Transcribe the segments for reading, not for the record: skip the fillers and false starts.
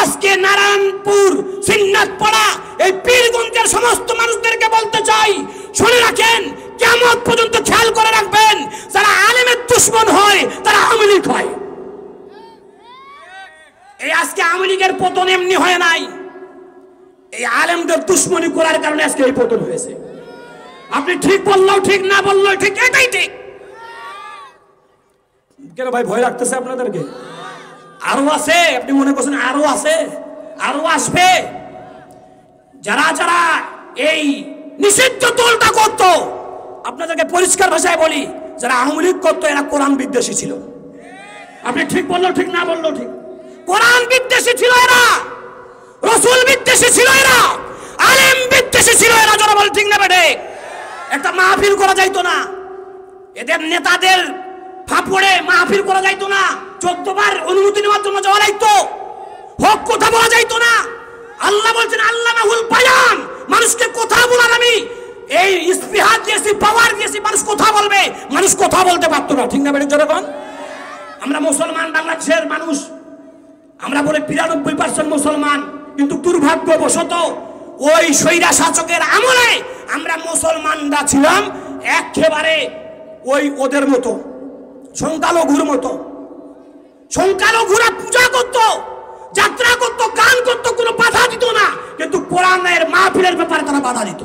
আজকে নারায়ণপুর সিন্নাতপাড়া এই পীরগঞ্জের সমস্ত মানুষদেরকে বলতে চাই, শুনে রাখেন, কিয়ামত পর্যন্ত খেয়াল করে রাখবেন, যারা আলেমের দুশমন হয় তারা আওয়ামী লীগ হয়। এই আজকে আওয়ামী লীগের পতন এমনি হয় নাই, এই আলেমদের দুশমনি করার কারণে আজকে এই পতন হয়েছে। আপনি ঠিক বললেও ঠিক, না বললেও ঠিক, এটাই ঠিক। কেন ভাই ভয় লাগতেছে আপনাদেরকে? আরো আছে, আপনি মনে করছেন আরো আছে, আরো আসবে। যারা যারা এই নিষিদ্ধ দলটা করত, আপনাদেরকে পরিষ্কার ভাষায় বলি, যারা আওয়ামী লীগ করতো এরা কোরআন বিদ্বেষী ছিল। আপনি ঠিক বললেও ঠিক, না বললেও ঠিক, কোরআন বিদ্বেষী ছিল এরা, রাসূল বিদ্বেষী ছিল এরা, আলেম বিদ্বেষী ছিল এরা। যারা বলে ঠিক না বেঠে, একটা মাহফিল করা যাইতো না, এদের নেতাদের ফাপড়ে মাহফিল করা যাইতো না, 14 বার অনুমতি নেওয়ার জন্য যাওয়া লাগতো, হক কথা বলা যাইতো না। আল্লাহ বলছেন আল্লামাহুল বায়ান, মানুষকে কথা বলার আমি এই ইস্তিহাদ দিয়েছি, পাওয়ার দিয়েছি, মানুষ কথা বলবে, মানুষ কথা বলতে পারতো না। ঠিক না বেঠে জনগণ? আমরা মুসলমান, বাংলাদেশের মানুষ, আমরা বলে 92% মুসলমান, কিন্তু দুর্ভাগ্যবশত ওই স্বৈরা শাসকের আমলে আমরা মুসলমানরা ছিলাম একেবারে ওই ওদের মতো, সংখ্যালঘুর মতো। সংখ্যালঘুরা পূজা করত, যাত্রা করত, গান করত, কোনো বাধা দিত না, কিন্তু কোরআনের মাহফিলের ব্যাপারে তারা বাধা দিত।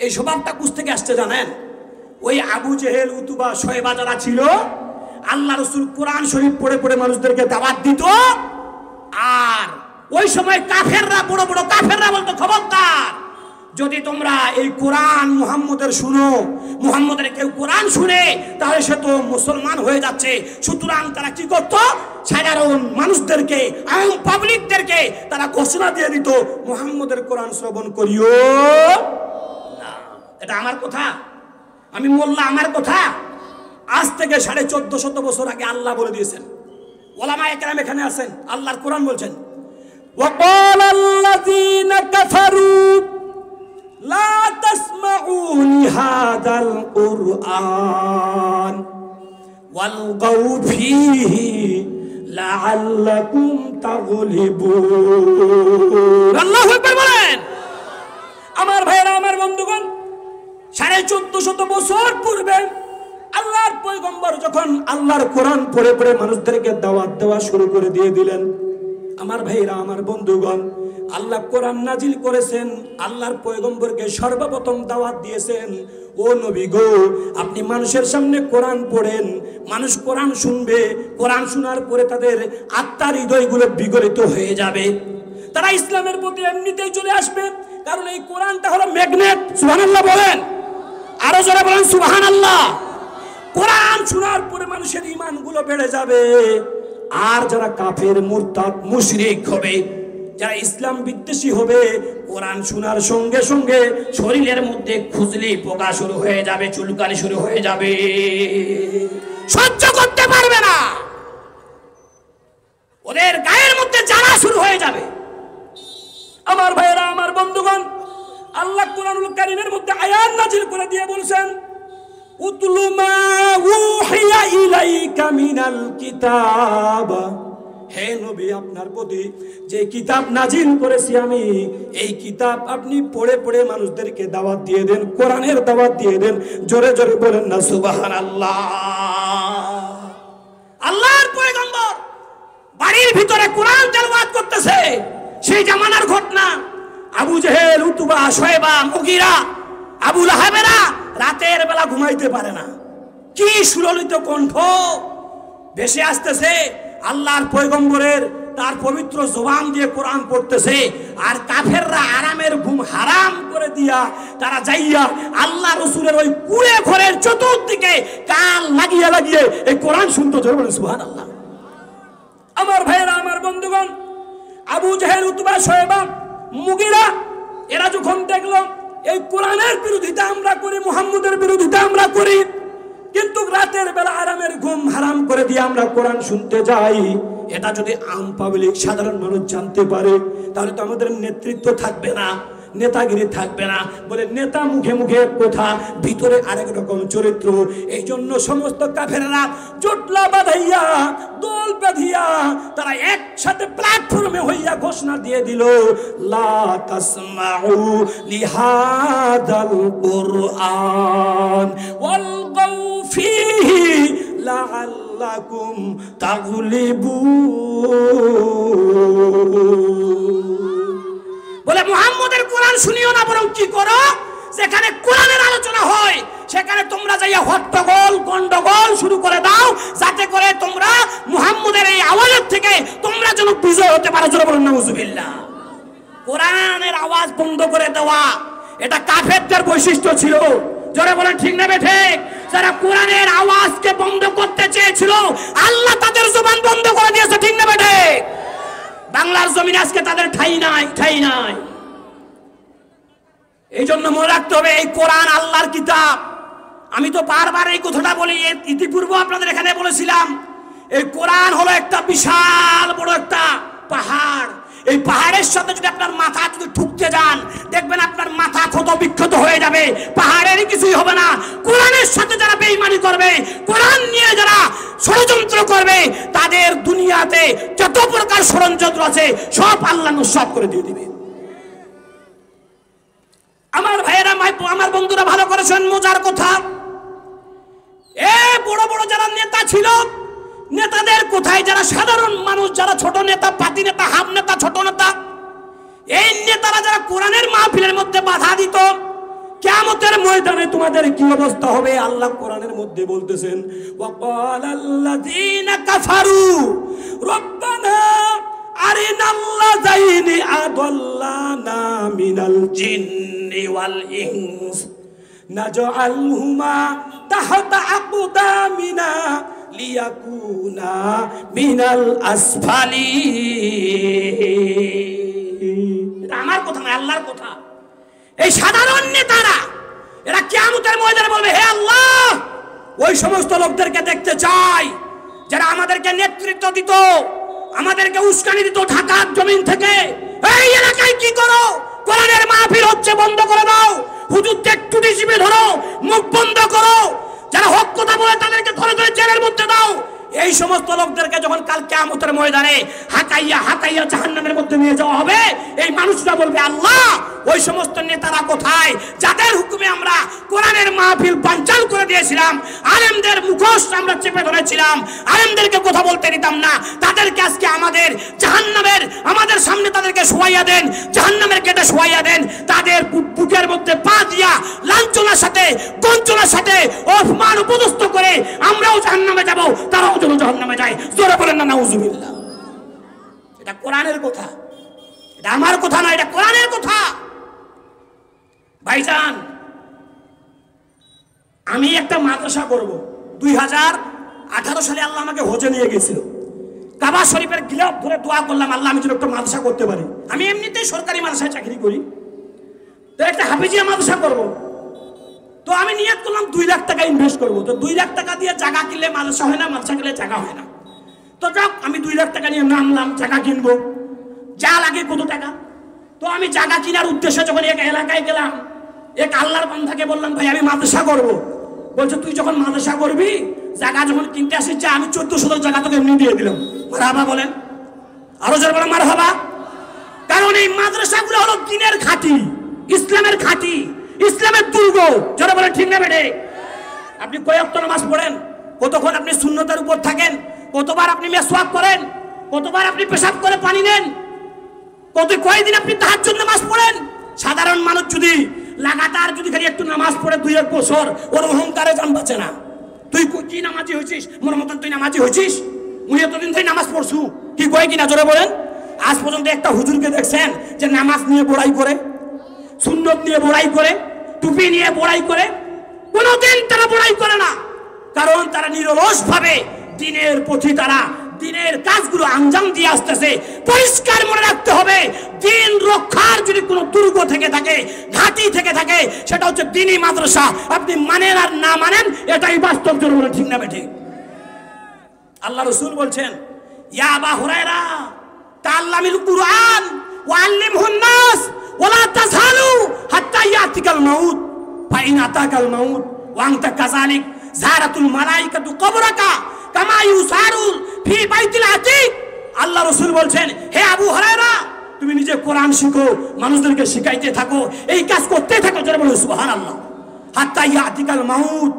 এই স্বভাবটা কোথা থেকে আসছে জানেন? ওই আবু জেহেল, উতুবা, শয়বা যারা ছিল, আল্লাহ রাসূল কোরআন শরীফ পড়ে পড়ে মানুষদেরকে দাওয়াত দিত। আর ওই সময় কাফেররা, বড় বড় কাফেররা বলতো, খবরদার, যদি তোমরা এই কোরআন মুহাম্মদের শুনো, মুহাম্মদের কেউ কোরআন শুনে, তাহলে সে তো মুসলমান হয়ে যাচ্ছে। সুতরাং তারা কি করত? সাধারণ মানুষদেরকে, আম পাবলিকদেরকে তারা ঘোষণা দিয়ে দিত, মুহাম্মদের কোরআন শ্রবণ করিও না। এটা আমার কথা, আমি মোল্লা, আমার কথা। আজ থেকে 1450 বছর আগে আল্লাহ বলে দিয়েছেন, ওলামায়ে কেরাম এখানে আছেন, আল্লাহর কোরআন বলছেন, ওয়াকালা আল্লাযীনা কাফারু লা তাসমাউ লিহাযাল কুরআন ওয়ালগাউ ফীহি লাআল্লাকুম তাগলিবুন। আল্লাহু আকবার বলেন। আমার ভাইরা, আমার বন্ধুগণ, 1450 বছর পূর্বে আল্লাহর পয়গম্বর যখন আল্লাহর কোরআন পড়ে পড়ে মানুষদেরকে দাওয়াত দেওয়া শুরু করে দিয়ে দিলেন, আমার ভাইরা, আমার বন্ধুগণ, আল্লাহ কোরআন নাজিল করেছেন, আল্লাহর পয়গম্বরকে সর্বপ্রথম দাওয়াত দিয়েছেন, ও নবী গো, আপনি মানুষের সামনে কোরআন পড়েন, মানুষ কোরআন শুনবে, কোরআন শোনার পরে তাদের আত্মার হৃদয়গুলো বিগলিত হয়ে যাবে, তারা ইসলামের প্রতি এমনিতেই চলে আসবে, কারণ এই কোরআনটা হলো ম্যাগনেট। সুবহানাল্লাহ বলেন, আরো জোরে বলেন সুবহানাল্লাহ। কোরআন শোনার পরে মানুষের ঈমানগুলো বেড়ে যাবে। আর যারা কাফের, মুরতাদ, মুশরিক হবে, যারা ইসলাম বিদ্বেষী হবে, কোরআন শোনার সঙ্গে সঙ্গে শরীরের মধ্যে খুজলি পোকা শুরু হয়ে যাবে, চুলকানি শুরু হয়ে যাবে, সহ্য করতে পারবে না, ওদের গায়ের মধ্যে জ্বালা শুরু হয়ে যাবে। আমার ভাইয়েরা, আমার বন্ধুগণ, আল্লাহ কোরআনুল কারীমের মধ্যে আয়াত নাজিল করে দিয়ে বলছেন, উতলু মা উহিয়া ইলাইকা মিনাল কিতাব, হে নবী, আপনার প্রতি যে কিতাব নাজিল করেছি আমি, এই কিতাব আপনি পড়ে পড়ে মানুষদেরকে দাওয়াত দিয়ে দেন, কোরআনের দাওয়াত দিয়ে দেন। জোরে জোরে বলেন না সুবহানাল্লাহ। আল্লাহর পয়গম্বর বাড়ির ভিতরে কোরআন তেলাওয়াত করতেছে, সেই জামানার ঘটনা। আবু জেহেল, উতবা, শয়বা, মুগীরা, আবু লাহাবেরা রাতের বেলা ঘুমাইতে পারে না। কি সুললিত কণ্ঠ ভেসে আসতেছে, আল্লাহর পয়গম্বরের তার পবিত্র জবান দিয়ে কোরআন পড়তেছে, আর কাফেররা আরামের ঘুম হারাম করে দিয়া তারা যাইয়া আল্লাহ রাসূলের ওই কুড়ে ঘরের চতুর্দিকে কান লাগিয়ে লাগিয়ে এই কোরআন শুনতে জোরে বলেন সুবহানাল্লাহ। আমার ভাইয়েরা, আমার বন্ধুগণ, আবু জেহেল, উতবা, শয়বা, মুগীরা এরা যখন দেখলো এই কোরআনের বিরোধিতা আমরা করি, মুহাম্মদের বিরোধিতা আমরা করি, কিন্তু রাতের বেলা আরামের ঘুম হারাম করে দিয়ে আমরা কোরআন শুনতে যাই, এটা যদি আম পাবলিক, সাধারণ মানুষ জানতে পারে, তাহলে তো আমাদের নেতৃত্ব থাকবে না, নেতাগিরি থাকবে না। বলে নেতা মুখে মুখে কথা, ভিতরে আরেক রকম চরিত্র। এই জন্য সমস্ত কাফেররা জটলা বাঁধাইয়া, দল বাঁধিয়া তারা একসাথে প্ল্যাটফর্মে হইয়া ঘোষণা দিয়ে দিল, লা তাসমাউ লিহাদাল কুরআন ওয়ালগাউ ফীহি লাআল্লাকুম তাগলিবুন। বলে মুহাম্মদের কোরআন শুনিও না, বরং কি করো, যেখানে কোরআনের আলোচনা হয় সেখানে তোমরা যাইয়া হট্টগোল গন্ডগোল শুরু করে দাও, যাতে করে তোমরা মুহাম্মদের এই আওয়াজের থেকে তোমরা যেন বিজয় হতে পারো। জোরে বলুন নাউজুবিল্লাহ। কোরআনের আওয়াজ বন্ধ করে দেওয়া এটা কাফেরদের বৈশিষ্ট্য ছিল। জোরে বলেন ঠিক না ঠিক? যারা কোরআনের আওয়াজকে বন্ধ করতে চেয়েছিল আল্লাহ তাদের জবান বন্ধ করে দিয়েছে। ঠিক না ঠিক? বাংলার জমিনে আজকে তাদের ঠাঁই নাই, ঠাঁই নাই। এই জন্য মনে রাখতে হবে, এই কোরআন আল্লাহর কিতাব। আমি তো বারবার এই কথাটা বলি, ইতিপূর্বে আপনাদের এখানে বলেছিলাম, এই কোরআন হলো একটা বিশাল বড় একটা পাহাড়। এই পাহাড়ের সাথে যদি আপনার মাথা যদি ঠুকতে যান, দেখবেন আপনার মাথা ক্ষত বিক্ষত হয়ে যাবে, পাহাড়ের কিছুই হবে না। কোরআনের সাথে যারা বেঈমানি করবে, কোরআন নিয়ে যারা ষড়যন্ত্র করবে, তাদের দুনিয়াতে যত প্রকার ষড়যন্ত্র আছে সব আল্লাহ নস্যাৎ করে দিয়ে দিবে। আমার ভাইয়েরা, আমার বন্ধুরা ভালো করেছেন মজার কথা। বড় বড় যারা নেতা ছিল, নেতাদের কোথায় যারা সাধারণ মানুষ, যারা ছোট নেতা, পাতি নেতা, হাফ নেতা, ছোট নেতা, এই নেতারা যারা কোরআনের মাহফিলের মধ্যে বাধা দিত, কিয়ামতের ময়দানে তোমাদের কি অবস্থা হবে আল্লাহ কোরআনের মধ্যে বলতেছেন, ওয়াকালাল্লাযীনা কাফারু রব্বানা আরিনাল্লাযাইনি আদাল্লানা মিনাল জিন্নি ওয়াল ইনস নাজআলহুমা তাহতা আকদামিনা লিয়াকুনা মিনাল আসফালিন। এটা আমার কথা না, আল্লাহর কথা। এই সাধারণ নেতারা এরা কিয়ামতের ময়দানে বলবে, হে আল্লাহ, ওই সমস্ত লোকদেরকে দেখতে চাই যারা আমাদেরকে নেতৃত্ব দিত, আমাদেরকে উস্কানি দিত ঢাকার জমিন থেকে। এই এলাকায় কি করো? কোরআনের মাহফিল হচ্ছে, বন্ধ করে দাও। হুজুরকে একটু ডিসিপে ধরো, মুখ বন্ধ করো। যারা হক কথা বলে তাদেরকে ধরে ধরে জেলের মধ্যে দাও। এই সমস্ত লোকদেরকে যখন কাল কিয়ামতের ময়দানে হাঁকাইয়া হাঁকাইয়া জাহান্নামের মধ্যে নিয়ে যাওয়া হবে, এই মানুষরা বলবে, আল্লাহ, ওই সমস্ত নেতারা কোথায় যাদের হুকুমে আমরা কোরআনের মাহফিল বানচাল করে দিয়েছিলাম, আলেমদের মুখোশ আমরা চেপে ধরেছিলাম, আলেমদেরকে কথা বলতে দিতাম না, তাদেরকে আজকে আমাদের জাহান্নামের, আমাদের সামনে তাদেরকে শোয়াইয়া দেন, জাহান্নামের গেটে শোয়াইয়া দেন, তাদের বুকের মধ্যে পা দিয়া লাঞ্ছনার সাথে গঞ্জনার সাথে অপমান উপদস্থ করে আমরাও জাহান্নামে যাব, তারাও যেন জাহান্নামে যায়। জোরে বলেন না নাউজুবিল্লাহ। এটা কোরআনের কথা, এটা আমার কথা না, এটা কোরআনের কথা। ভাইজান, আমি একটা মাদ্রাসা করব। 2018 সালে আল্লাহ আমাকে হজে নিয়ে গেছিল। কাবা শরীফের গিলাফ ধরে দোয়া করলাম, আল্লাহ আমি যেন একটা মাদ্রাসা করতে পারি। আমি এমনিতেই সরকারি মাদ্রাসায় চাকরি করি, তো একটা হাফিজিয়া মাদ্রাসা করব। তো আমি নিয়ত করলাম 2 লাখ টাকা ইনভেস্ট করব। তো 2 লাখ টাকা দিয়ে জায়গা কিনলে মাদ্রাসা হয় না, মাদ্রাসা কিনলে জায়গা হয় না। তো যাক, আমি 2 লাখ টাকা নিয়ে নামলাম, জায়গা কিনবো। যা লাগে কত টাকা। তো আমি জায়গা কেনার উদ্দেশ্যে যখন এক এলাকায় গেলাম, এক আল্লাহর বান্দাকে বললাম, ভাই আমি মাদ্রাসা করব। বলছে, তুই যখন মাদ্রাসা করবি, জায়গা যখন কিনতে আসিস, যা, আমি 1400 জায়গা তোকে এমনি দিয়ে দিলাম। মারহাবা বলেন, আরো জোরে বলেন মারহাবা। কারণ এই মাদ্রাসাগুলো হলো দ্বীনের ঘাঁটি, ইসলামের ঘাঁটি, ইসলামের দুর্গ। জোরে বলেন ঠিক না বেটে? আপনি কয় ওয়াক্ত নামাজ পড়েন? কতক্ষণ আপনি সুন্নতের উপর থাকেন? কতবার আপনি মেসওয়াক করেন? কতবার আপনি পেশাব করে পানি নেন? কয়দিন আপনি তাহাজ্জুদ নামাজ পড়েন? সাধারণ মানুষ যদি লাগাতার যদি খালি একটু নামাজ পড়ে 2-1 বছর, ওর অহংকারে জান বাঁচে না। তুই কি নামাজি হয়েছিস? মোর মতন তুই নামাজি হয়েছিস? মুই এতদিন ধরে নামাজ পড়ছু, কি কয় কিনা জোরে বলেন? আজ পর্যন্ত একটা হুজুরকে দেখছেন যে নামাজ নিয়ে বড়াই করে, সুন্নত নিয়ে বড়াই করে, টুপি নিয়ে বড়াই করে? কোনোদিন তারা বড়াই করে না। কারণ তারা নিরলস ভাবে দিনের প্রতি তারা দিনের কাজগুলো আঞ্জাম দিয়ে আসতেছে। পরিষ্কার মনে রাখতে হবে, দিন রক্ষার যদি কোনো দুর্গ থেকে থাকে, ঘাঁটি থেকে থাকে, সেটা হচ্ছে দ্বীনি মাদ্রাসা। আপনি মানেন আর না মানেন, এটাই বাস্তব। জোরে বলেন ঠিক না বেঠিক? আল্লাহ রাসূল বলছেন, ইয়া আবা হুরায়রা তাআল্লামিল কুরআন ওয়া আল্লিমহুন নাস ওয়ালা তাযহালু হাত্তা ইয়াতিকাল মাউত ফাইন আতাকাল মাউত ওয়া আনতা কাযালিক যারাতুল মালাইকাতু কবরাকা কামা ইউসারুল ফি বাইতিল আতিক। আল্লাহ রাসূল বলছেন, হে আবু হুরায়রা, তুমি নিজে কোরআন শিখো, মানুষদেরকে শিখাইতে থাকো, এই কাজ করতে থাকো। যারা বলো সুবহানাল্লাহ। হাত্তা ইয়াতিকাল মাউত,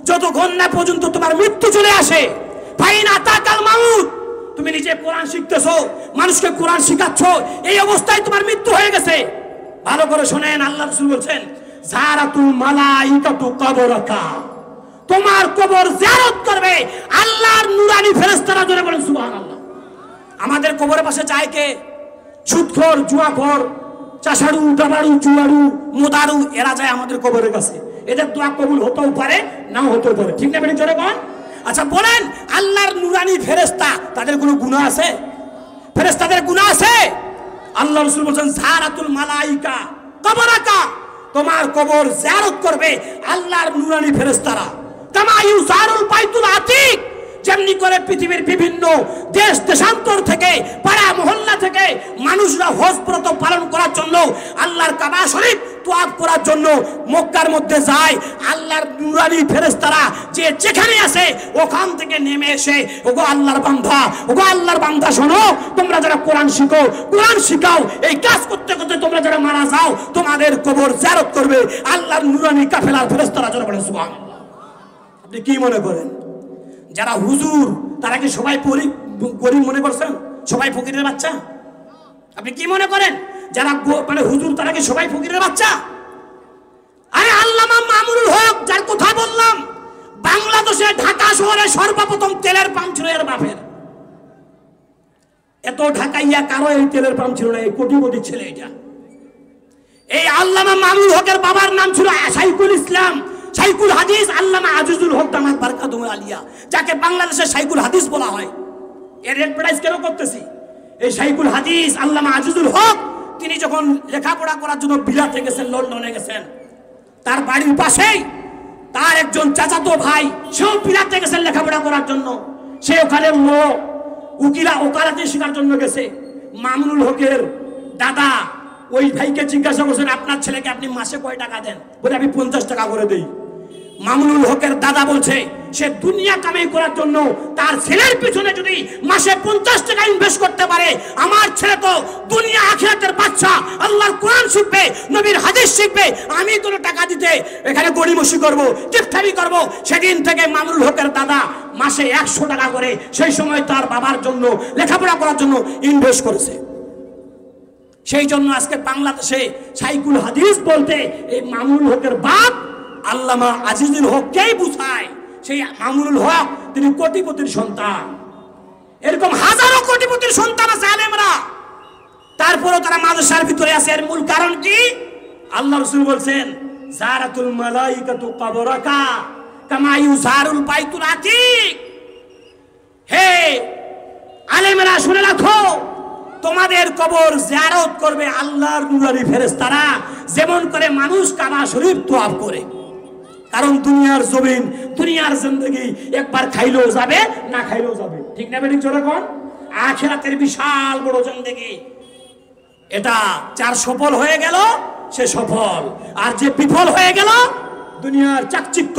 যতক্ষণ না পর্যন্ত তোমার মৃত্যু চলে আসে। ফাইন আতাকাল মাউত, তুমি নিজে কোরআন শিখতেছো, মানুষকে কোরআন শিখাচ্ছ, এই অবস্থায় তোমার মৃত্যু হয়ে গেছে। ভালো করে শোনেন, আল্লাহ রাসূল বলছেন, যারাতুল মালাইকাতু কবরাকা, তোমার কবর জিয়ারত করবে আল্লাহর নূরানী ফেরেশতারা। জোরে বলেন সুবহানাল্লাহ। আমাদের কবরের পাশে যায় কে? সুদখোর, জুয়াখোর, চাষাড়ু, ডাবাড়ু, চুয়াড়ু, মোদারু, এরা যায় আমাদের কবরের কাছে। এদের দোয়া কবুল হতেও পারে, নাও হতেও পারে। ঠিক না বেটি? জোরে বল। আচ্ছা বলেন, আল্লাহর নূরানী ফেরেশতা, তাদের কোনো গুনাহ আছে? ফেরেশতাদের গুনাহ আছে? আল্লাহ রাসূল বলেন, যারাতুল মালাইকা কবরাকা, তোমার কবর জিয়ারত করবে আল্লাহর নূরানী ফেরেশতারা। কামা ইউসারুল বাইতুল আতিক, যেমনি করে পৃথিবীর বিভিন্ন দেশ দেশান্তর থেকে, পাড়া মহল্লা থেকে মানুষরা হজ ব্রত পালন করার জন্য, আল্লাহর কাবা শরীফ তোয়াফ করার জন্য মক্কার মধ্যে যায়, আল্লাহর নূরানী ফেরেশতারা যে যেখানে আছে ওখান থেকে নেমে এসে, ওগো আল্লাহর বান্দা, ওগো আল্লাহর বান্দা, শোনো, তোমরা যারা কোরআন শিখো, কোরআন শিখাও, এই কাজ করতে করতে তোমরা যারা মারা যাও, তোমাদের কবর জিয়ারত করবে আল্লাহর নূরানী কাফেলার ফেরেশতারা। যারা বলেন সুবহানাল্লাহ। আপনি কি মনে করেন, যারা হুজুর তারা কি সবাই গরিব মনে করছেন? সবাই ফকিরের বাচ্চা? আপনি কি মনে করেন, যারা মানে হুজুর তারা কি সবাই ফকিরের বাচ্চা? আরে আল্লামা মামুনুল হক, যার কথা বললাম, বাংলাদেশে ঢাকা শহরে সর্বপ্রথম তেলের পাম্প ছিল এর বাপের। এত ঢাকাইয়া কারো এই তেলের পাম্প ছিল না, এই কোটিপতি ছেলে এটা। এই আল্লামা মামুনুল হকের বাবার নাম ছিল শাইখুল ইসলাম, শাইখুল হাদিস আল্লামা আজিজুল হক দামাত বারকাতুহু আলিয়া, যাকে বাংলাদেশের শাইখুল হাদিস বলা হয়। এর অ্যাডভার্টাইজ কেন করতেছি? এই শাইখুল হাদিস আল্লামা আজিজুল হক, তিনি যখন লেখাপড়া করার জন্য বিলাতে গেছেন, লন্ডনে গেছেন, তার বাড়ির পাশেই তার একজন চাচাতো ভাই, সেও বিলাতে গেছেন লেখাপড়া করার জন্য। সে ওখানে ওকালাতি শেখার জন্য গেছে। মামুনুল হকের দাদা ওই ভাইকে জিজ্ঞাসা করছেন, আপনার ছেলেকে আপনি মাসে কয় টাকা দেন? বলে, আমি 50 টাকা করে দেই। মামুনুল হকের দাদা বলছে, সে দুনিয়া কামাই করার জন্য তার ছেলের পিছনে যদি মাসে 50 টাকা ইনভেস্ট করতে পারে, আমার ছেলে তো দুনিয়া আখিরাতের বাচ্চা, আল্লাহর কোরআন শিখবে, নবীর হাদিস শিখবে, আমি কোনো টাকা দিতে এখানে গড়িমসি করবো, টিপঠামি করবো। সেদিন থেকে মামুনুল হকের দাদা মাসে 100 টাকা করে সেই সময় তার বাবার জন্য লেখাপড়া করার জন্য ইনভেস্ট করেছে। সেই জন্য আজকে বাংলাদেশে শাইখুল হাদিস বলতে এই মামুনুল হকের বাপ আল্লামা আজিজুল হককেই বুঝায়। সেই মামুনুল হক তিনি কোটিপতির সন্তান। এরকম হাজারো কোটিপতির সন্তান আছে আলেমরা, তারপরেও তারা মাদ্রাসার ভিতরে আছে। এর মূল কারণ কি? আল্লাহ রাসূল বলছেন, যারাতুল মালাইকাতু কবরাকা কামা ইউসারুল বাইতুল আতিক। হে আলেমরা, শুনে রাখো, তোমাদের কবর জিয়ারত করবে আল্লাহর নূরানী ফেরেশতারা, যেমন করে মানুষ কাবা শরীফ তোয়াফ করে। কারণ দুনিয়ার জমিন, দুনিয়ার জিন্দেগি একবার খাইলেও যাবে, না খাইলেও যাবে। ঠিক না বেঠিক? যখন আখিরাতের বিশাল বড় জিন্দেগি, এটা যার সফল হয়ে গেল সে সফল, আর যে বিফল হয়ে গেল, দুনিয়ার চাকচিক্য,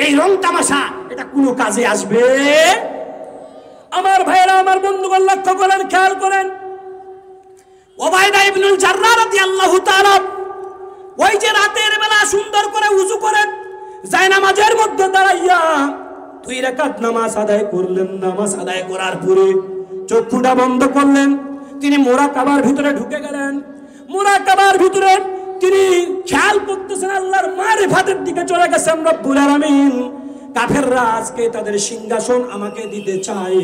এই রং তামাশা, এটা কোনো কাজে আসবে। আমার ভাইয়েরা, আমার বন্ধুগণ, লক্ষ্য করেন, খেয়াল করেন, উবাইদা ইবনুল জাররাহ রাদিয়াল্লাহু তাআলা ওই যে রাতের বেলা সুন্দর করে ওযু করে জায়নামাজের মধ্যে দাঁড়াইয়া 2 রাকাত নামাজ আদায় করলেন। নামাজ আদায় করার পরে চক্ষুটা বন্ধ করলেন, তিনি মুরাকাবার ভিতরে ঢুকে গেলেন। মুরাকাবার ভিতরে তিনি খেয়াল করতেছেন, আল্লাহর মারিফাতের দিকে চলে গেছেন রব্বুল আলামিন। কাফেররা আজকে তাদের সিংহাসন আমাকে দিতে চায়।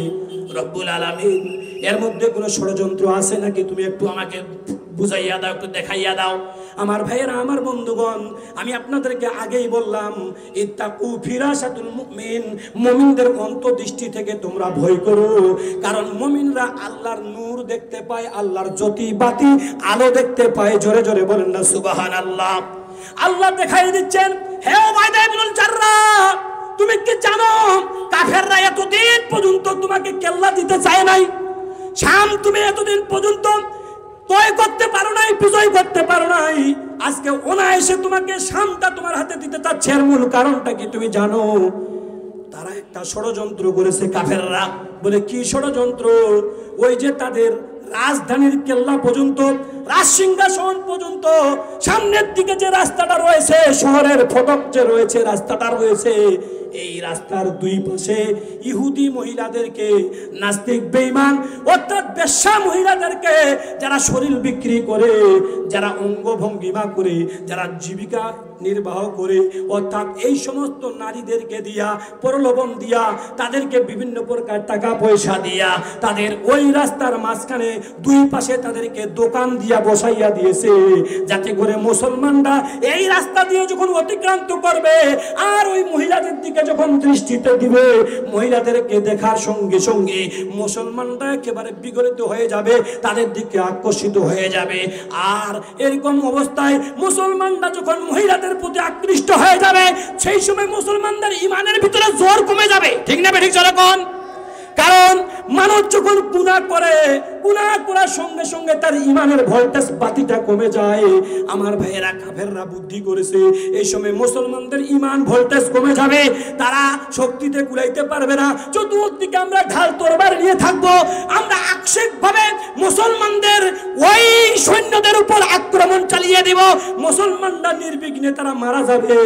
রব্বুল আলামিন, এর মধ্যে কোনো ষড়যন্ত্র আছে নাকি? তুমি একটু আমাকে বুঝাইয়া দাও, একটু দেখাইয়া দাও। আমার ভাইয়েরা, আমার বন্ধুগণ, আমি আপনাদেরকে আগেই বললাম, ইত্তাকু ফিরাসাতুল মুমিন, মুমিনদের অন্তর্দৃষ্টি থেকে তোমরা ভয় করো। কারণ মুমিনরা আল্লাহর নূর দেখতে পায়, আল্লাহর জ্যোতি বাতি আলো দেখতে পায়। জোরে জোরে বলেন না সুবহানাল্লাহ। আল্লাহ দেখাই দিচ্ছেন, হে উবাইদা ইবনুল জাররাহ, তুমি কি জানো কাফেররা এতদিন পর্যন্ত তোমাকে কেল্লা দিতে চায় নাই? শাম তুমি এতদিন পর্যন্ত তয় করতে পারো নাই, বিজয় করতে পারো নাই, আজকে অনায়াসে তোমাকে শামটা তোমার হাতে দিতে চাচ্ছে। এর মূল কারণটা কি তুমি জানো? তারা একটা ষড়যন্ত্র করেছে কাফেররা। বলে কি ষড়যন্ত্র? ওই যে তাদের রাজধানীর কেল্লা পর্যন্ত, রাজসিংহাসন পর্যন্ত সামনের দিকে যে রাস্তাটা রয়েছে, শহরের ফটক যে রয়েছে, রাস্তাটা রয়েছে, এই রাস্তার দুই পাশে ইহুদি মহিলাদেরকে, নাস্তিক বেঈমান অর্থাৎ বেশ্যা মহিলাদেরকে, যারা শরীর বিক্রি করে, যারা অঙ্গভঙ্গিমা করে, যারা জীবিকা নির্বাহ করে, অর্থাৎ এই সমস্ত নারীদেরকে দিয়া, প্রলোভন দিয়া, তাদেরকে বিভিন্ন প্রকার টাকা পয়সা দিয়া, তাদের ওই রাস্তার মাঝখানে দুই পাশে তাদেরকে দোকান দিয়া বসাইয়া দিয়েছে, যাতে করে মুসলমানরা এই রাস্তা দিয়ে যখন অতিক্রান্ত করবে আর ওই মহিলাদের দিকে যখন দৃষ্টিতে দিবে, মহিলাদেরকে দেখার সঙ্গে সঙ্গে মুসলমানরা একেবারে বিগলিত হয়ে যাবে, তাদের দিকে আকর্ষিত হয়ে যাবে। আর এরকম অবস্থায় মুসলমানরা যখন মহিলাদের প্রতি আকৃষ্ট হয়ে যাবে, সেই সময় মুসলমানদের ইমানের ভিতরে জোর কমে যাবে। ঠিক না ঠিক চলে কোন? কারণ মানুষ যখন গুনাহ করে, গুনাহ করার সঙ্গে সঙ্গে তার ইমানের ভোল্টেজ বাতিটা কমে যায়। আমার ভাইয়েরা, কাফেররা বুদ্ধি করেছে এই সময় মুসলমানদের ইমান ভোল্টেজ কমে যাবে, তারা শক্তিতে কুলাইতে পারবে না। চতুর্দিকে আমরা ঢাল তরবার নিয়ে থাকবো, আমরা আকস্মিকভাবে মুসলমানদের ওই সৈন্যদের উপর আক্রমণ চালিয়ে দিব, মুসলমানরা নির্বিঘ্নে তারা মারা যাবে,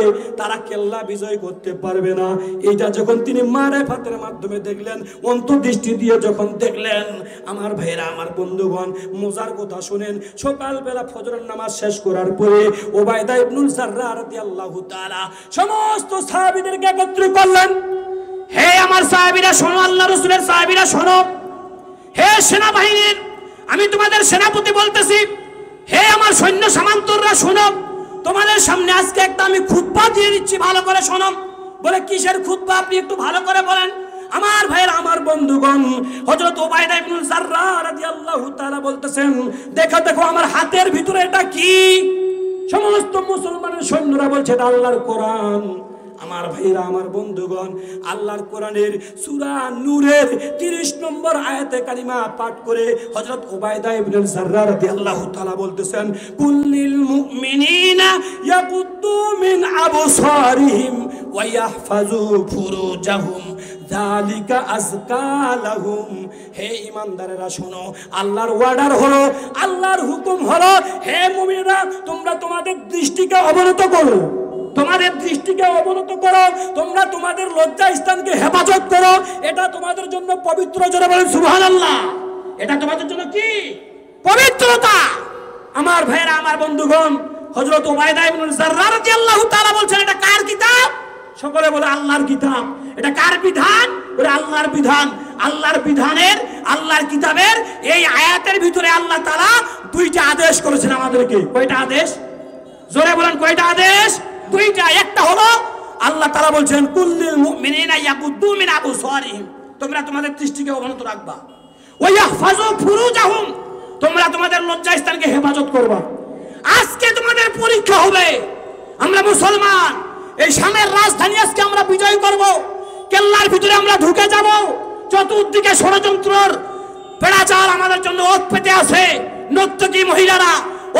তারা কেল্লা বিজয় করতে পারবে না। এইটা যখন তিনি মারেফাতের মাধ্যমে দেখলেন, অন্তর্দৃষ্টি দিয়ে যখন দেখলেন, আমার ভাইয়েরা, আমার বন্ধুগণ, মজার কথা শুনেন। সকালবেলা ফজরের নামাজ শেষ করার পরে উবাইদা ইবনুল জাররাহ রাদিয়াল্লাহু তাআলা সমস্ত সাহাবীদেরকে একত্রিত করলেন। হে আমার সাহাবীরা শোনো, আল্লাহ রাসূলের সাহাবীরা শোনো, হে সেনাবাহিনীর আমি তোমাদের সেনাপতি বলতেছি, হে আমার সৈন্য সামন্তরা শোনো, তোমাদের সামনে আজকে একটা আমি খুতবা দিয়ে দিচ্ছি, ভালো করে শোনো। বলে কিসের খুতবা? আপনি একটু ভালো করে বলেন। আমার ভাইয়েরা, আমার বন্ধুগণ, হযরত উবাইদা ইবনুল জাররাহ রাদিয়াল্লাহু তাআলা বলতেছেন, দেখো দেখো আমার হাতের ভিতরে এটা কি? সমস্ত মুসলমানের সৈন্যরা বলছে এটা আল্লাহর কোরআন। আমার ভাইরা, আমার বন্ধুগণ, আল্লাহর কোরআনের সূরা নূরের 30 নম্বর আয়াতে কারিমা পাঠ করে হযরত উবাইদা ইবনুল জাররাহ রাদিয়াল্লাহু তাআলা বলতেছেন, কুল্লিল মুমিনিনা ইয়াকুদ্দু মিন আবসারিহিম ওয়া ইয়াহফাজু ফুরুজাহুম যালিকা আযকা লাহুম। হে ঈমানদারেরা শোনো, আল্লাহর অর্ডার হলো, আল্লাহর হুকুম হলো, হে মুমিনরা তোমরা তোমাদের দৃষ্টিকে অবনত করো, তোমাদের দৃষ্টিকে অবনত করো, তোমরা তোমাদের লজ্জা স্থানকে হেফাজত করো, এটা তোমাদের জন্য পবিত্র। জোরে বলেন সুবহানাল্লাহ। এটা তোমাদের জন্য কি? পবিত্রতা। আমার ভাইয়েরা, আমার বন্ধুগণ, হযরত উবাইদা ইবনুল জাররাহ রাদিয়াল্লাহু তাআলা বলছেন এটা কার কিতাব? সকলে বলে আল্লাহর কিতাব। এটা কার বিধান? বলে আল্লাহর বিধান। আল্লাহর বিধানের, আল্লাহর কিতাবের এই আয়াতের ভিতরে আল্লাহ তাআলা দুইটা আদেশ করেছেন আমাদেরকে। কয়টা আদেশ? জোরে বলেন কয়টা আদেশ? দুইটা। একটা হলো আল্লাহ তাআলা বলছেন কুল্লিল মুমিনিনা ইয়াকুদ্দু মিন আবসারিহিম, তোমরা তোমাদের দৃষ্টিকে অবনত রাখবা, ওয়া ইয়াহফাজু ফুরুজাহুম, তোমরা তোমাদের লজ্জা স্থানকে হেফাজত করবা। আজকে তোমাদের পরীক্ষা হবে। আমরা মুসলমান, এই শামের রাজধানী আজকে আমরা বিজয় করব, কেল্লার ভিতরে আমরা ঢুকে যাব, চতুর্দিকে ষড়যন্ত্রের বেড়াজাল আমাদের জন্য ওত পেতে আছে। নর্তকী মহিলারা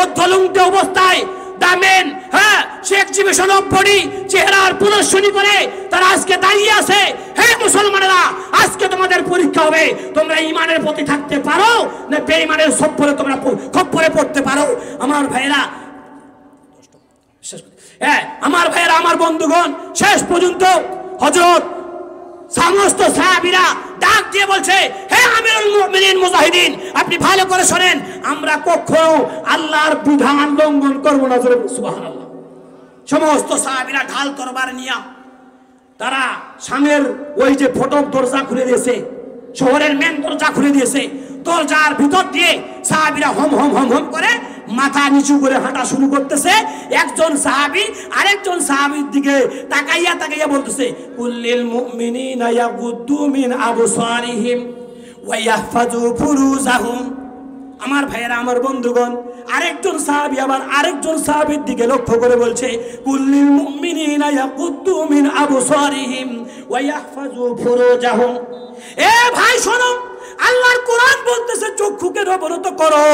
অধ্যলুঙ্গ অবস্থায় দামেন, হ্যাঁ, সে এক্সিবিশন অফ বডি, চেহারার প্রদর্শনী করে তারা আজকে দাঁড়িয়ে আছে। হে মুসলমানেরা, আজকে তোমাদের পরীক্ষা হবে, তোমরা ইমানের প্রতি থাকতে পারো না বেঈমানের সফরে তোমরা খপ্পরে পড়তে পারো। আমার ভাইয়েরা, হ্যাঁ আমার ভাইয়েরা, আমার বন্ধুগণ, শেষ পর্যন্ত হযরত সমস্ত সাহাবীরা ডাক দিয়ে বলছে, হে আমিরুল মুমিনিন মুজাহিদিন, আপনি ভালো করে শুনেন, আমরা কখনো আল্লাহর বিধান লঙ্ঘন করব না। সুবহানাল্লাহ। সমস্ত সাহাবীরা ঢাল তরবারি নিয়ে তারা সামনের ওই যে ফটক দরজা খুলে দিয়েছে, শহরের মেন দরজা খুলে দিয়েছে, দরজার ভিতর দিয়ে সাহাবীরা হম হম হম হম করে মাথা নিচু করে হাঁটা শুরু করতেছে। একজন সাহাবী আরেকজন সাহাবীর দিকে তাকাইয়া তাকাইয়া বলতেছে, কুল্লিল মুমিনিনা ইয়াগুদ্দু মিন আবসারিহিম ওয়া ইয়াহফাজু ফুরুজাহুম। আমার ভাইয়েরা, আমার বন্ধুগণ, আরেকজন সাহাবী আবার আরেকজন সাহাবীর দিকে লক্ষ্য করে বলছে, কুল্লিল মুমিনিনা ইয়াগুদ্দু মিন আবসারিহিম ওয়া ইয়াহফাজু ফুরুজাহুম। এ ভাই শোনো, আল্লাহর কোরআন বলতেছে চক্ষুকে অবনত করো,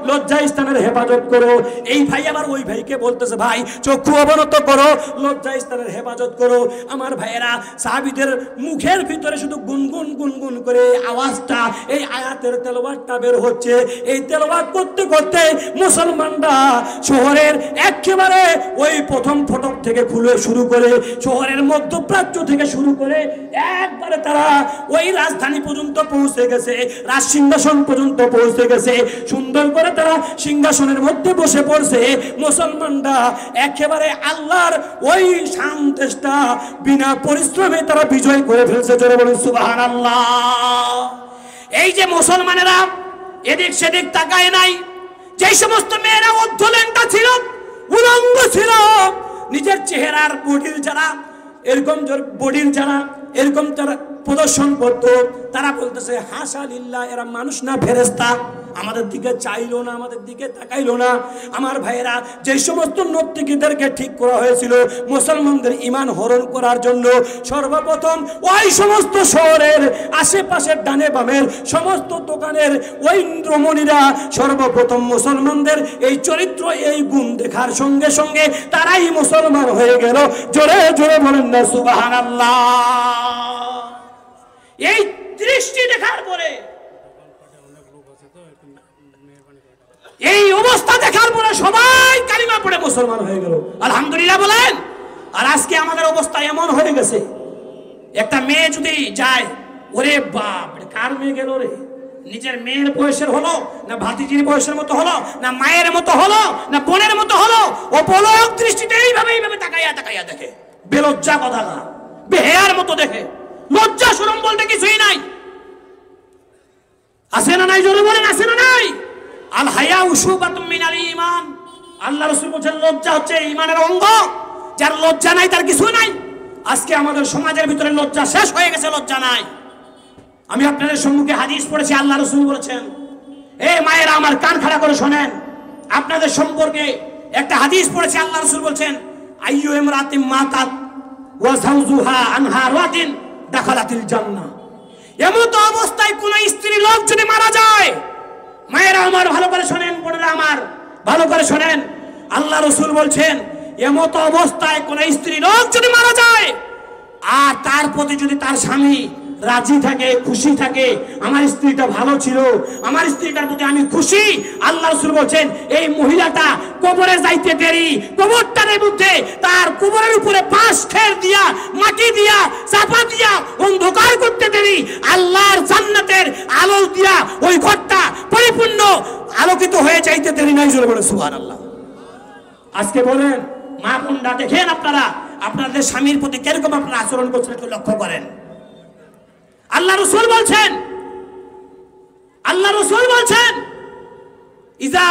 লজ্জা স্থানের হেফাজত করো। এই ভাই আবার ওই ভাইকে বলতেছে ভাই চক্ষু অবনত করো, লজ্জা স্থানের হেফাজত করো। আমার ভাইয়েরা, সাহাবীদের মুখের ভিতরে শুধু গুনগুন গুনগুন করে আওয়াজটা, এই আয়াতের তেলাওয়াতটা বের হচ্ছে। এই তেলাওয়াত করতে করতে মুসলমানরা শহরের একেবারে ওই প্রথম ফটক থেকে খুলে শুরু করে শহরের মধ্যপ্রাচ্য থেকে শুরু করে একবারে তারা ওই রাজধানী পর্যন্ত পৌঁছে গেছে, রাজ সিংহাসন পর্যন্ত পৌঁছে গেছে। সুন্দর করে তারা সিংহাসনের মধ্যে বসে পড়ছে। মুসলমানরা একেবারে আল্লাহর ওই শান্তিটা বিনা পরিশ্রমে তারা বিজয় করে ফেলছে। জোরে বলুন সুবহানাল্লাহ। এই যে মুসলমানেরা এদিক সেদিক তাকায় নাই, যে সমস্ত মেয়েরা অর্ধলেঙ্গা ছিল, উলঙ্গ ছিল, নিজের চেহারার বডির যারা এরকম বডির যারা এরকম তারা প্রদর্শন করতো, তারা বলতেছে হাসা লিল্লাহ, এরা মানুষ না ফেরেশতা। আমাদের দিকে চাইলো না, আমাদের দিকে তাকাইলো না। আমার ভাইয়েরা, যে সমস্ত নর্তকীদেরকে ঠিক করা হয়েছিল মুসলমানদের ঈমান হরণ করার জন্য, সর্বপ্রথম ওই সমস্ত শহরের আশেপাশের ডানে বামের সমস্ত দোকানের ওই রমণীরা সর্বপ্রথম মুসলমানদের এই চরিত্র, এই গুণ দেখার সঙ্গে সঙ্গে তারাই মুসলমান হয়ে গেল। জোরে জোরে বলেন না সুবহানাল্লাহ। এই দৃষ্টি দেখার পরে, এই অবস্থা দেখার পরে সবাই কালিমা পড়ে মুসলমান হয়ে গেল। আলহামদুলিল্লাহ বলেন। আর আজকে আমাদের অবস্থা এমন হয়ে গেছে, একটা মেয়ে যদি যায়, ওরে বাপ, কার মেয়ে গেল রে? নিজের মেয়ের বয়সের হলো না ভাতিজির বয়সের মতো হলো না মায়ের মতো হলো না বোনের মতো হলো, ও পলক দৃষ্টিতে এইভাবে এইভাবে তাকাইয়া তাকাইয়া দেখে। বেলজ্জা কথা না, বেহেয়ার মতো দেখে। লজ্জা শরম বলতে কিছুই নাই। আছে না নাই? জোরে বলেন, আছে না নাই? আল হায়া শুবাতুম মিনাল ঈমান। আল্লাহ রাসূল বলেন লজ্জা হচ্ছে ঈমানের অঙ্গ। যার লজ্জা নাই তার কিছু নাই। আজকে আমাদের সমাজের ভিতরে লজ্জা শেষ হয়ে গেছে, লজ্জা নাই। আমি আপনাদের সম্মুখে হাদিস পড়েছি, আল্লাহ রাসূল বলেছেন, এ মায়েরা আমার কান খাড়া করে শোনেন, আপনাদের সম্পর্কে একটা হাদিস পড়েছি। আল্লাহ রাসূল বলেছেন, আইয়ু ইমরাতিন মাতাত ওয়া যাওজুহা আনহা রাদিন দাখালাতিল জান্নাহ। এমত অবস্থায় কোন স্ত্রী লোক যদি মারা যায়, মায়েরা আমার ভালো করে শোনেন, বোনেরা আমার ভালো করে শোনেন, আল্লাহ রাসূল বলছেন এমত অবস্থায় কোন স্ত্রী লোক যদি মারা যায় আর তার প্রতি যদি তার স্বামী রাজি থাকে, খুশি থাকে, আমার স্ত্রীটা ভালো ছিল, আমার স্ত্রীটার প্রতি আমি খুশি, আল্লাহ রাসূল বলছেন এই মহিলাটা কবরে যাইতে দেরি, কবরটার মধ্যে তার কবরের উপরে বাঁশ খের দিয়া, মাটি দিয়া, চাপা দিয়া অন্ধকার করতে দেরি, আল্লাহর জান্নাতের আলো দিয়া ওই ঘরটা পরিপূর্ণ আলোকিত হয়ে যাইতে দেরি নাই। জোরে বলে সুবহানাল্লাহ। আজকে বলেন মা বোনরা, দেখেন আপনারা আপনাদের স্বামীর প্রতি কিরকম আপনারা আচরণ করছেন, একটু লক্ষ্য করেন। আল্লাহ রাসূল বলছেন, আল্লাহ রাসূল বলছেন ইজা,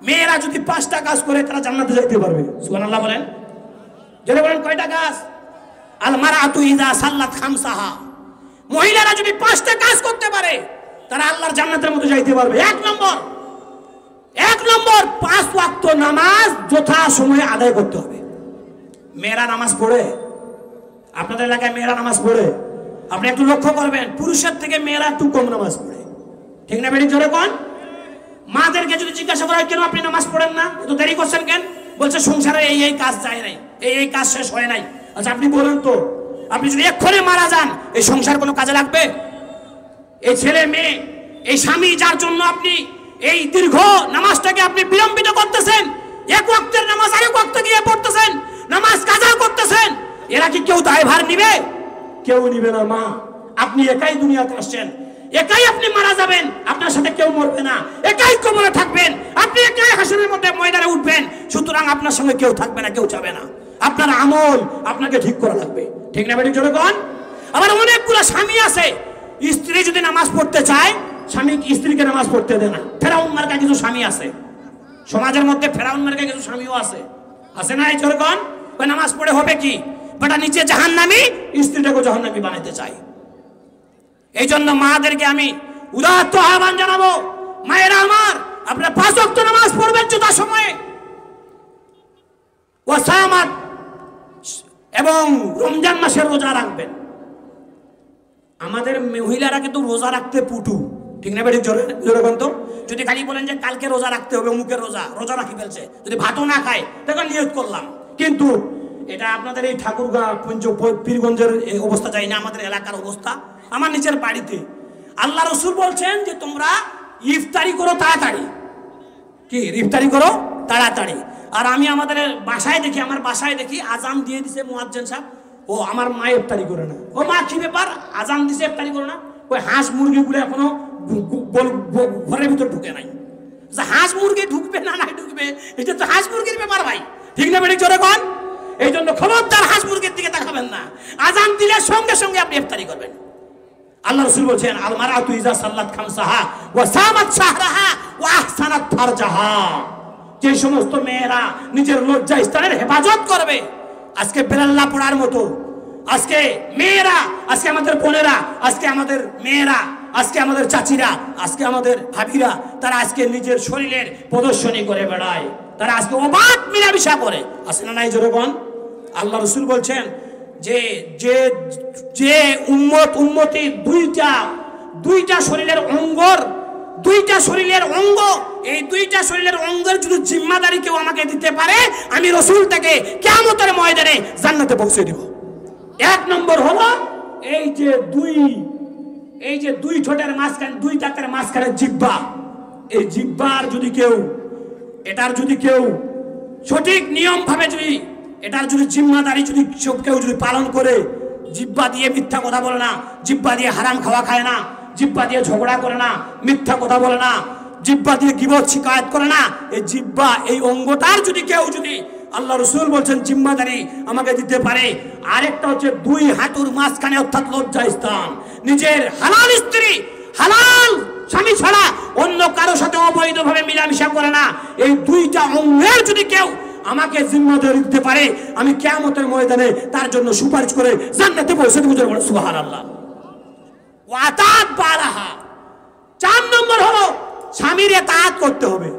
মেয়েরা যদি 5টা কাজ করে তারা জান্নাতে যেতে পারবে। সুবহানাল্লাহ বলেন। যারা বলেন কয়টা কাজ? আল মারাতু ইজা সাল্লাত খামসাহা, মহিলারা যদি 5টা কাজ করতে পারে তারা আল্লাহর জান্নাতের মধ্যে যাইতে পারবে। এক নম্বর 5 ওয়াক্ত নামাজ যথা সময়ে আদায় করতে হবে। মেয়েরা নামাজ পড়ে? আপনাদের এলাকায় মেয়েরা নামাজ পড়ে? আপনি একটু লক্ষ্য করবেন, পুরুষের থেকে মেয়েরা একটু কম নামাজ পড়ে। ঠিক না বেটি? জোরে কোন? মাদেরকে যদি জিজ্ঞাসা করা হয় কেন আপনি নামাজ পড়েন না, এত দেরি করছেন কেন, বলছে সংসারে এই এই কাজ যায় নাই, এই এই কাজ শেষ হয় নাই। আচ্ছা আপনি বলেন তো, আপনি যদি এক্ষণে মারা যান এই সংসার কোনো কাজে লাগবে? এই ছেলে মেয়ে, এই স্বামী যার জন্য আপনি এই দীর্ঘ নামাজটাকে আপনি বিলম্বিত করতেছেন, এক ওয়াক্তের নামাজ আরেক ওয়াক্তে গিয়ে পড়তেছেন, নামাজ কাজা করতেছেন, এরা কি কেউ দায়ভার নিবে? কেউ নিবে না। মা, আপনি একাই দুনিয়াতে আসছেন, একাই আপনি মারা যাবেন, আপনার সাথে কেউ মরবে না, একাই কবরে থাকবেন, আপনি একাই হাসরের মধ্যে ময়দানে উঠবেন। সুতরাং আপনার সঙ্গে কেউ থাকবে না, কেউ যাবে না। আপনার আমল আপনাকে ঠিক করা লাগবে। ঠিক না বেটি? জোরে কোন? আবার অনেকগুলো স্বামী আছে, স্ত্রী যদি নামাজ পড়তে চায় স্বামী স্ত্রীকে নামাজ পড়তে দেয় না। ফেরাউন মার্কা কিছু স্বামী আছে সমাজের মধ্যে, ফেরাউন মার্কা কিছু স্বামীও আছে, আছে না? এই জোরে কোন? নামাজ পড়ে হবে কি, বেটা নিচে জাহান্নামী, স্ত্রীটাকে জাহান্নামী বানাইতে চাই। এই জন্য মাদেরকে আমি উদাত্ত আহ্বান জানাবো, মায়েরা আমার, আপনারা 5 ওয়াক্ত নামাজ পড়বেন যথা সময়ে, ওয়াসামাত এবং রমজান মাসের রোজা রাখবেন। আমাদের মহিলারা কিন্তু রোজা রাখতে পুটু, ঠিক না বেঠিক? জোরে জোরে কোন তো? যদি খালি বলেন যে কালকে রোজা রাখতে হবে, মুখের রোজা, রোজা রাখি ফেলছে, যদি ভাতও না খায় তখন নিয়ত করলাম। কিন্তু এটা আপনাদের এই ঠাকুরগাঁ পীরগঞ্জের এই অবস্থা যায় না, আমাদের এলাকার অবস্থা। আমার নিজের বাড়িতে আল্লাহ রসুল বলছেন যে তোমরা ইফতারি করো তাড়াতাড়ি, কি ইফতারি করো তাড়াতাড়ি। আর আমি আমাদের বাসায় দেখি, আমার বাসায় দেখি আজান দিয়ে দিছে মুয়াজ্জিন সাহেব, ও আমার মা ইফতারি করে না। ও মা কি ব্যাপার, আজান দিছে ইফতারি করে না? ওই হাঁস মুরগিগুলো এখনো ঘরের ভিতর ঢুকে নাই। হাঁস মুরগি ঢুকবে না নাই ঢুকবে, এটা তো হাঁস মুরগির ব্যাপার ভাই, ঠিক না বেঠিক? জোরে কোন? এই জন্য খবরদার হাঁস মুরগির দিকে তাকাবেন না, আজান দিলে সঙ্গে সঙ্গে আপনি ইফতারি করবেন। আল্লাহ রাসূল বলেন আল মারাতু ইজা সাল্লাত খামসাহা ওয়া সামাত শাহরাহা ওয়া আহসানাত ফারজাহা, যে সমস্ত মেয়েরা নিজের লজ্জা স্থানের হেফাজত করবে, আজকে বেলাল্লা পড়ার মতো আজকে মেয়েরা, আজকে আমাদের বোনেরা, আজকে আমাদের মেয়েরা, আজকে আমাদের চাচিরা, আজকে আমাদের ভাবিরা, তারা আজকে নিজের শরীরের প্রদর্শনী করে বেড়ায়, তারা আজকে অবাধ মিলামিশা করে, আসে না নাই জনগণ? আল্লাহ রাসূল বলছেন যে যে যে উম্মতি দুইটা শরীরের অঙ্গ, এই দুইটা শরীরের অঙ্গের যদি জিম্মাদারি কেউ আমাকে দিতে পারে, আমি রাসূল তাকে কিয়ামতের ময়দানে জান্নাতে পৌঁছে দিব। এক নম্বর হলো এই যে দুই ঠোঁটের মাঝখানে, দুই দাঁতের মাঝখানে জিহ্বা, এই জিহ্বার যদি কেউ, এটার যদি কেউ সঠিক নিয়ম ভাবে যদি এটার যদি জিম্মাদারি যদি কেউ যদি পালন করে, জিহ্বা দিয়ে মিথ্যা কথা বলে না, জিহ্বা দিয়ে হারাম খাওয়া খায় না, জিহ্বা দিয়ে ঝগড়া করে না, মিথ্যা কথা বলে না, জিহ্বা দিয়ে গীবত শিকায়ত করে না, এই জিহ্বা এই অঙ্গটার যদি কেউ যদি আল্লাহ রাসূল বলছেন জিম্মাদারি আমাকে দিতে পারে। আরেকটা হচ্ছে দুই হাঁটুর মাঝখানে, অর্থাৎ লজ্জা স্থান, নিজের হালাল স্ত্রী, হালাল স্বামী ছাড়া অন্য কারো সাথে অবৈধভাবে মিলামিশা করে না, এই দুইটা অঙ্গের যদি কেউ আমাকে জিম্মাদারি দিতে পারে, আমি কিয়ামতের ময়দানে তার জন্য সুপারিশ করে জান্নাতে পৌঁছে দেব। সুবহানাল্লাহ। ওয়াতাত বালাহা, 4 নম্বর হলো স্বামীর ইতাআত করতে হবে,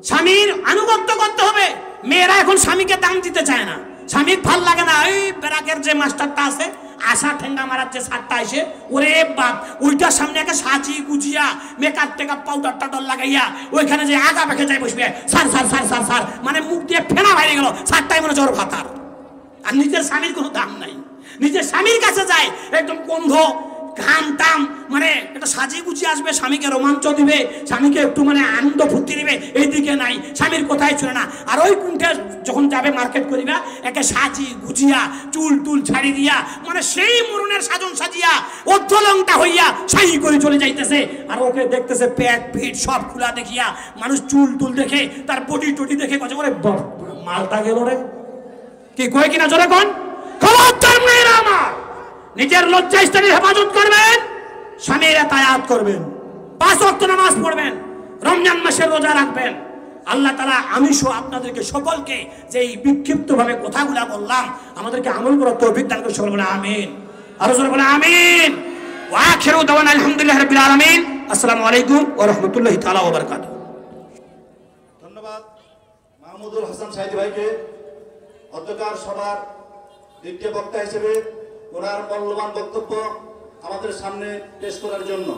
স্বামীর আনুগত্য করতে হবে। মেয়েরা এখন স্বামীকে দাম দিতে চায় না, স্বামীর ভাল লাগে না। ওই বেরাকের যে মাস্টারটা আছে, আশা ঠেঙ্গা মারার যে সারটা এসে, ওরে বাপ, ওইটার সামনে একটা সাজি গুজিয়া মেকআপ টেকআপ পাউডার টাউডার লাগাইয়া ওইখানে যে আগা বেঁকে যায় বসবে, সার সার সার সার সার, মানে মুখ দিয়ে ফেনা বাইরে গেল, সারটাই মনে জ্বর ভাতার। আর নিজের স্বামীর কোনো দাম নাই, নিজের স্বামীর কাছে যায় একদম গন্ধ ঘাম টাম, মানে একটা সাজিয়ে গুছিয়ে আসবে, স্বামীকে রোমাঞ্চ দিবে, স্বামীকে একটু মানে আনন্দ ফুর্তি দিবে, এইদিকে নাই, স্বামীর কোথায় ছিল না। আর ওই কুণ্ঠে যখন যাবে মার্কেট করিবা, একে সাজি গুছিয়া চুল টুল ছাড়ি দিয়া, মানে সেই মরুণের সাজন সাজিয়া অধ্যলংটা হইয়া সাই করে চলে যাইতেছে। আর ওকে দেখতেছে পেট পিঠ সব খোলা দেখিয়া, মানুষ চুল টুল দেখে, তার বডি টডি দেখে কত করে মালটা গেল রে, কি কয় কিনা জোরে কোন? খবরদার মেয়েরা আমার, নিজের লজ্জা স্থানের হেফাজত করবেন, স্বামীর ইতাআত করবেন, 5 ওয়াক্ত নামাজ পড়বেন, রমজান মাসের রোজা রাখবেন। আল্লাহ তাআলা আমি সহ আপনাদেরকে সকলকে যে এই বিক্ষিপ্তভাবে কথাগুলো বললাম, আমাদেরকে আমল করার তৌফিক দান করুন। সকলে বলে আমিন, আর জোরে বলে আমিন। ওয়া আখিরু দাওয়ানা আলহামদুলিল্লাহি রাব্বিল আলামিন। আসসালামু আলাইকুম ওয়া রাহমাতুল্লাহি তাআলা ওয়া বারাকাতুহু। ধন্যবাদ মাহমুদুল হাসান সাইদি ভাইকে অধ্যকার সভার দ্বিতীয় বক্তা হিসেবে ওনার মূল্যবান বক্তব্য আমাদের সামনে পেশ করার জন্য।